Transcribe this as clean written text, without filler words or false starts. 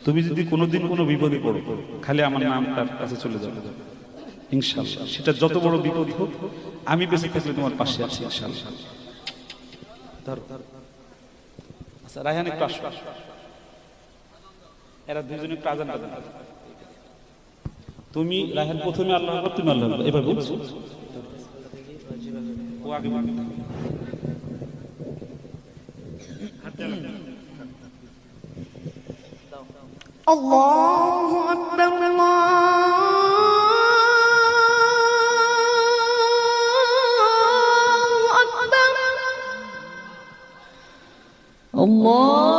তুমি যদি কোনোদিন কোনো বিপদে পড়ো, খালি আমার নামটার কাছে চলে যাবে, ইনশাআল্লাহ সেটা যত বড় বিপদ হোক আমি বেঁচে থাকলে তোমার পাশে আছি ইনশাআল্লাহ। আচ্ছা রায়হান একটু আসো, এরা দুজনে একটু আজান বাজান। তুমি রায়হান প্রথমে আল্লাহু আকবার, তুমি আল্লাহু আকবার এবার বলছো, ও আগে বলবে। আল্লাহু আকবার, আল্লাহু আকবার, আল্লাহ